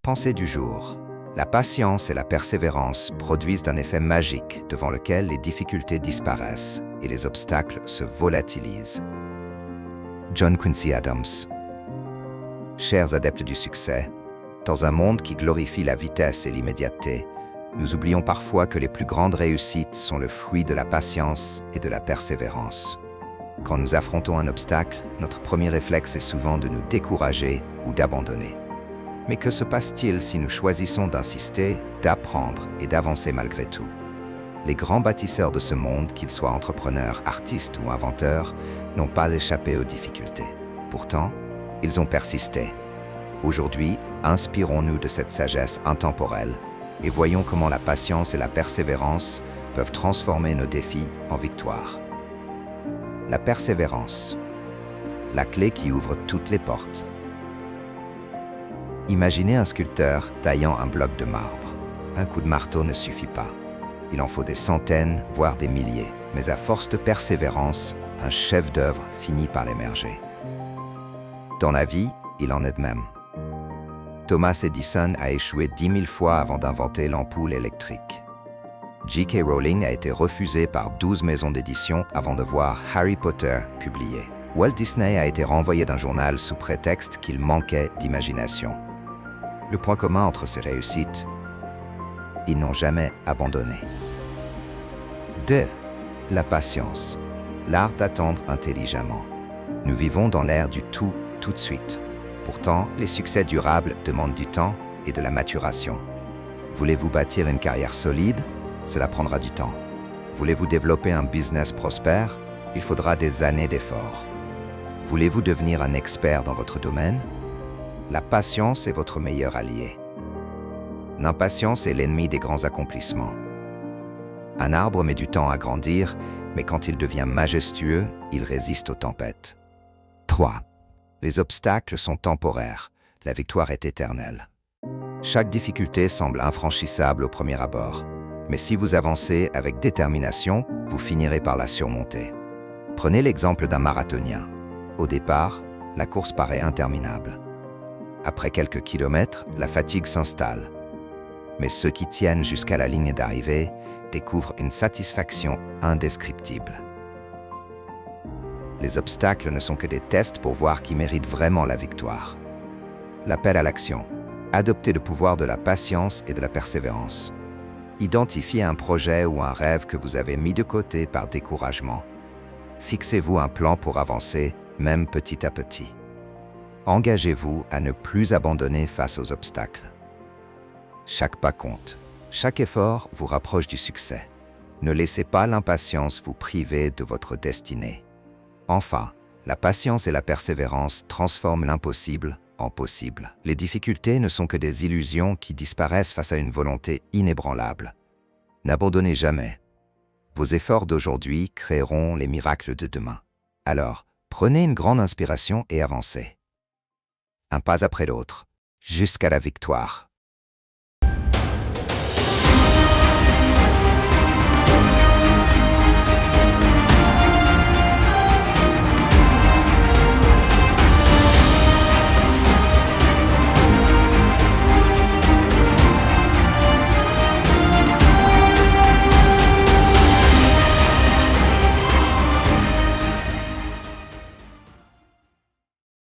Pensée du jour. La patience et la persévérance produisent un effet magique devant lequel les difficultés disparaissent et les obstacles se volatilisent. John Quincy Adams. Chers adeptes du succès, dans un monde qui glorifie la vitesse et l'immédiateté, nous oublions parfois que les plus grandes réussites sont le fruit de la patience et de la persévérance. Quand nous affrontons un obstacle, notre premier réflexe est souvent de nous décourager ou d'abandonner. Mais que se passe-t-il si nous choisissons d'insister, d'apprendre et d'avancer malgré tout? Les grands bâtisseurs de ce monde, qu'ils soient entrepreneurs, artistes ou inventeurs, n'ont pas échappé aux difficultés. Pourtant, ils ont persisté. Aujourd'hui, inspirons-nous de cette sagesse intemporelle et voyons comment la patience et la persévérance peuvent transformer nos défis en victoires. La persévérance, la clé qui ouvre toutes les portes. Imaginez un sculpteur taillant un bloc de marbre. Un coup de marteau ne suffit pas. Il en faut des centaines, voire des milliers. Mais à force de persévérance, un chef-d'œuvre finit par émerger. Dans la vie, il en est de même. Thomas Edison a échoué 10 000 fois avant d'inventer l'ampoule électrique. J.K. Rowling a été refusée par 12 maisons d'édition avant de voir Harry Potter publié. Walt Disney a été renvoyé d'un journal sous prétexte qu'il manquait d'imagination. Le point commun entre ces réussites, ils n'ont jamais abandonné. 2. La patience, l'art d'attendre intelligemment. Nous vivons dans l'ère du tout de suite. Pourtant, les succès durables demandent du temps et de la maturation. Voulez-vous bâtir une carrière solide? Cela prendra du temps. Voulez-vous développer un business prospère? Il faudra des années d'efforts. Voulez-vous devenir un expert dans votre domaine? La patience est votre meilleur allié. L'impatience est l'ennemi des grands accomplissements. Un arbre met du temps à grandir, mais quand il devient majestueux, il résiste aux tempêtes. 3. Les obstacles sont temporaires, la victoire est éternelle. Chaque difficulté semble infranchissable au premier abord, mais si vous avancez avec détermination, vous finirez par la surmonter. Prenez l'exemple d'un marathonien. Au départ, la course paraît interminable. Après quelques kilomètres, la fatigue s'installe. Mais ceux qui tiennent jusqu'à la ligne d'arrivée découvrent une satisfaction indescriptible. Les obstacles ne sont que des tests pour voir qui mérite vraiment la victoire. L'appel à l'action. Adoptez le pouvoir de la patience et de la persévérance. Identifiez un projet ou un rêve que vous avez mis de côté par découragement. Fixez-vous un plan pour avancer, même petit à petit. Engagez-vous à ne plus abandonner face aux obstacles. Chaque pas compte. Chaque effort vous rapproche du succès. Ne laissez pas l'impatience vous priver de votre destinée. Enfin, la patience et la persévérance transforment l'impossible en possible. Les difficultés ne sont que des illusions qui disparaissent face à une volonté inébranlable. N'abandonnez jamais. Vos efforts d'aujourd'hui créeront les miracles de demain. Alors, prenez une grande inspiration et avancez. Un pas après l'autre, jusqu'à la victoire.